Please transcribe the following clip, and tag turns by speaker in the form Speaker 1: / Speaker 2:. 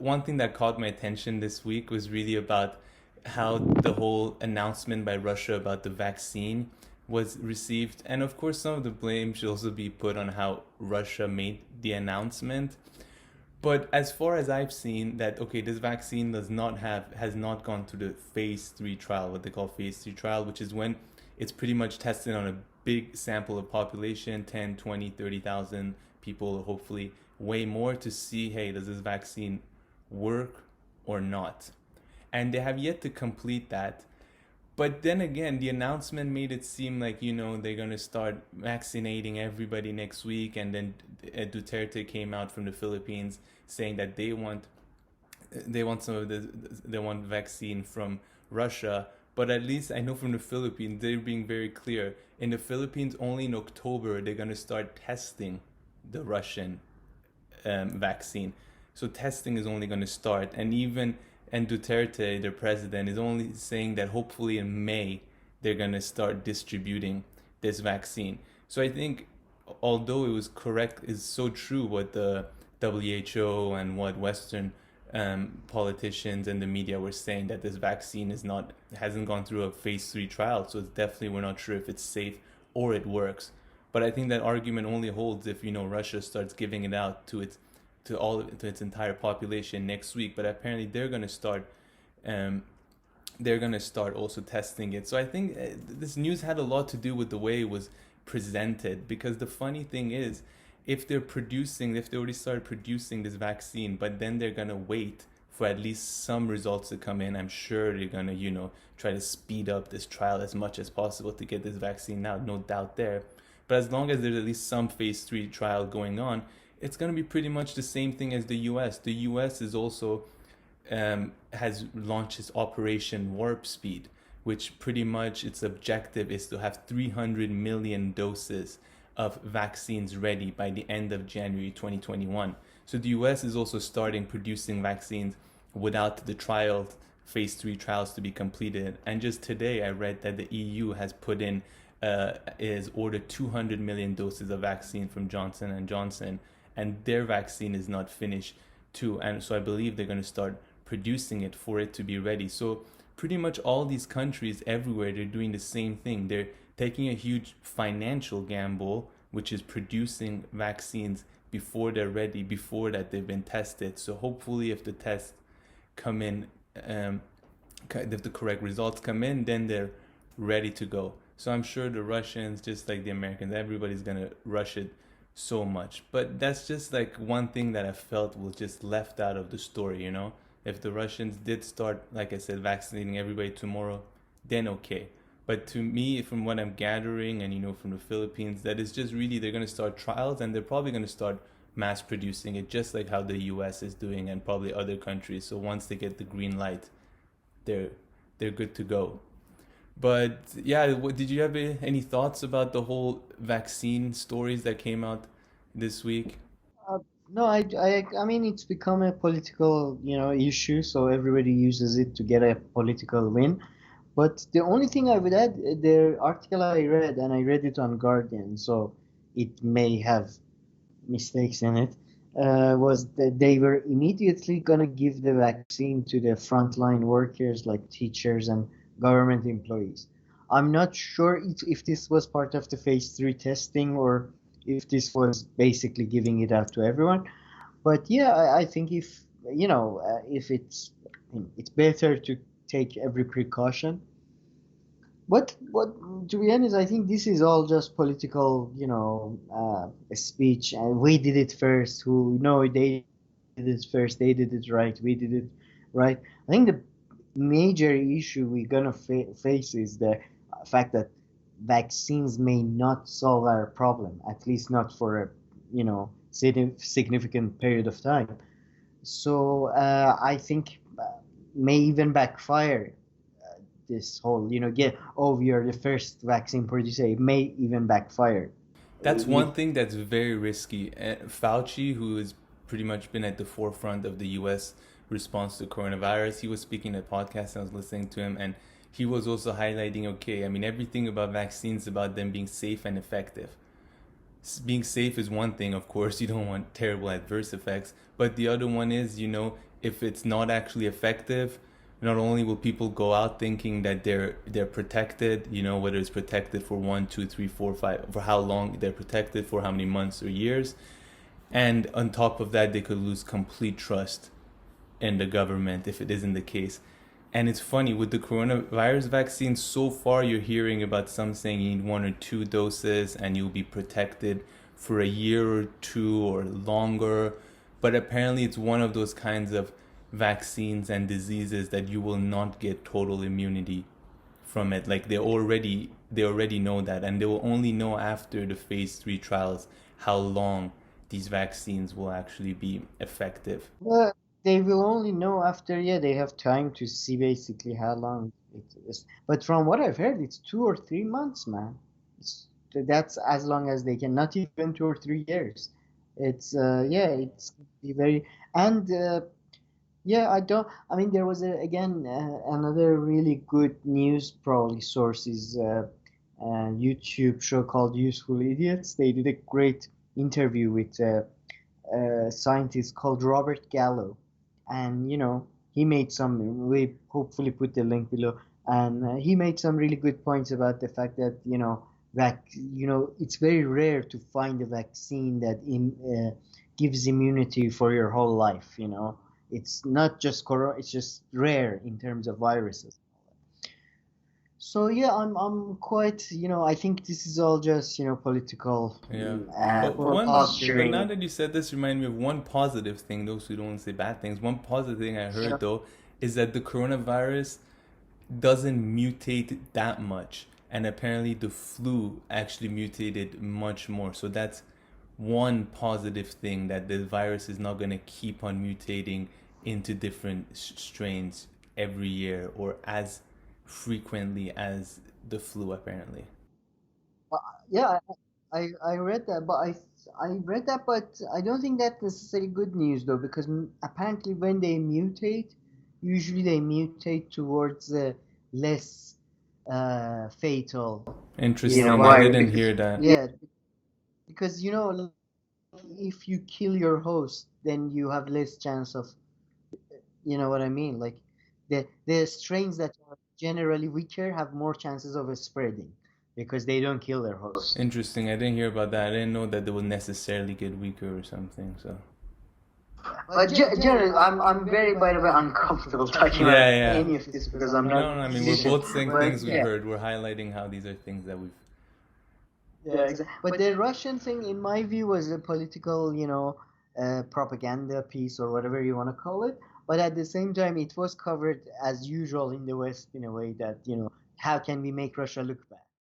Speaker 1: one thing that caught my attention this week was really about how the whole announcement by Russia about the vaccine was received. And of course, some of the blame should also be put on how Russia made the announcement. But as far as I've seen, that okay, this vaccine has not gone through the phase 3 trial, what they call phase 3 trial, which is when it's pretty much tested on a big sample of population, 10, 20, 30,000 people, hopefully way more, to see, hey, does this vaccine work or not? And they have yet to complete that. But then again, the announcement made it seem like, they're going to start vaccinating everybody next week. And then Duterte came out from the Philippines saying that they want some of they want vaccine from Russia. But at least I know from the Philippines, they're being very clear. In the Philippines, only in October, they're going to start testing the Russian vaccine. So testing is only going to start. And Duterte, their president, is only saying that hopefully in May they're going to start distributing this vaccine. So I think, although it was correct, it's so true what the WHO and what Western politicians and the media were saying, that this vaccine hasn't gone through a phase 3 trial. So it's definitely, we're not sure if it's safe or it works. But I think that argument only holds if Russia starts giving it out to its entire population next week. But apparently they're gonna start also testing it. So I think this news had a lot to do with the way it was presented. Because the funny thing is, if they already started producing this vaccine, but then they're gonna wait for at least some results to come in, I'm sure they're gonna try to speed up this trial as much as possible to get this vaccine out. No doubt there. But as long as there's at least some phase 3 trial going on, it's going to be pretty much the same thing as the US. The US is also has launched its Operation Warp Speed, which pretty much its objective is to have 300 million doses of vaccines ready by the end of January 2021. So the US is also starting producing vaccines without the phase 3 trials to be completed. And just today I read that the EU has put in is ordered 200 million doses of vaccine from Johnson and Johnson, and their vaccine is not finished too. And so I believe they're going to start producing it for it to be ready. So pretty much all these countries everywhere, they're doing the same thing. They're taking a huge financial gamble, which is producing vaccines before they're ready, before that they've been tested. So hopefully if the tests come in, if the correct results come in, then they're ready to go. So I'm sure the Russians, just like the Americans, everybody's going to rush it so much. But that's just like one thing that I felt was just left out of the story. If the Russians did start, like I said, vaccinating everybody tomorrow, then okay. But to me, from what I'm gathering and from the Philippines, that is just really, they're going to start trials and they're probably going to start mass producing it, just like how the US is doing and probably other countries. So once they get the green light, they're good to go. But yeah, did you have any thoughts about the whole vaccine stories that came out this week?
Speaker 2: Uh, no, I mean, it's become a political, issue, so everybody uses it to get a political win. But the only thing I would add, the article I read, and I read it on Guardian, so it may have mistakes in it, was that they were immediately gonna give the vaccine to the frontline workers like teachers and government employees. I'm not sure if this was part of the phase 3 testing or if this was basically giving it out to everyone. But yeah, I think if it's better to take every precaution. What to be honest, I think this is all just political, speech, and we did it first. Who no, they did it first. They did it right. We did it right. I think the major issue we're gonna face is the fact that vaccines may not solve our problem, at least not for a significant period of time. So I think may even backfire this whole, get, oh, we are the first vaccine producer. It may even backfire.
Speaker 1: That's
Speaker 2: If
Speaker 1: one thing that's very risky. Fauci, who has pretty much been at the forefront of the US response to coronavirus, he was speaking at a podcast and I was listening to him, and he was also highlighting, okay, I mean, everything about vaccines, about them being safe and effective. Being safe is one thing, of course, you don't want terrible adverse effects, but the other one is, if it's not actually effective, not only will people go out thinking that they're protected, you know, whether it's protected for 1, 2, 3, 4, 5, for how long they're protected, for how many months or years, and on top of that, they could lose complete trust in the government if it isn't the case. And it's funny with the coronavirus vaccine, so far you're hearing about some saying you need 1 or 2 doses and you'll be protected for a year or two or longer. But apparently, it's one of those kinds of vaccines and diseases that you will not get total immunity from it. Like they already know that, and they will only know after the phase 3 trials how long these vaccines will actually be effective.
Speaker 2: But they will only know after, yeah, they have time to see basically how long it is. But from what I've heard, it's 2 or 3 months, man. That's as long as they can, not even 2 or 3 years. It's yeah, it's be very and yeah, I mean, there was again another really good news probably source is YouTube show called Useful Idiots. They did a great interview with scientist called Robert Gallo, and he made some. We hopefully put the link below, and he made some really good points about the fact that it's very rare to find a vaccine that gives immunity for your whole life. It's not just corona; it's just rare in terms of viruses. So yeah, I'm quite, I think this is all just, political
Speaker 1: Yeah. But now
Speaker 2: posturing.
Speaker 1: that you said this, remind me of one positive thing. Those who don't want to say bad things. One positive thing I heard though is that the coronavirus doesn't mutate that much, and apparently the flu actually mutated much more. So that's one positive thing, that the virus is not going to keep on mutating into different strains every year or as frequently as the flu apparently.
Speaker 2: Uh, Yeah, I read that, but I read that, but I don't think that's necessarily good news though, because apparently when they mutate, usually they mutate towards less fatal,
Speaker 1: Interesting. I
Speaker 2: virus.
Speaker 1: didn't hear that.
Speaker 2: Yeah, because if you kill your host, then you have less chance of, you know what I mean? Like the strains that are generally weaker have more chances of spreading because they don't kill their host.
Speaker 1: Interesting. I didn't hear about that. I didn't know that they will necessarily get weaker or something. So
Speaker 2: But generally, I'm very, by the way, uncomfortable talking about
Speaker 1: yeah, yeah.
Speaker 2: any of this because I'm not.
Speaker 1: No, I mean we're both saying
Speaker 2: But
Speaker 1: things we've
Speaker 2: yeah,
Speaker 1: heard. We're highlighting how these are things that we've.
Speaker 2: yeah, exactly. But the Russian thing, in my view, was a political, propaganda piece or whatever you want to call it. But at the same time, it was covered as usual in the West in a way that, how can we make Russia look bad?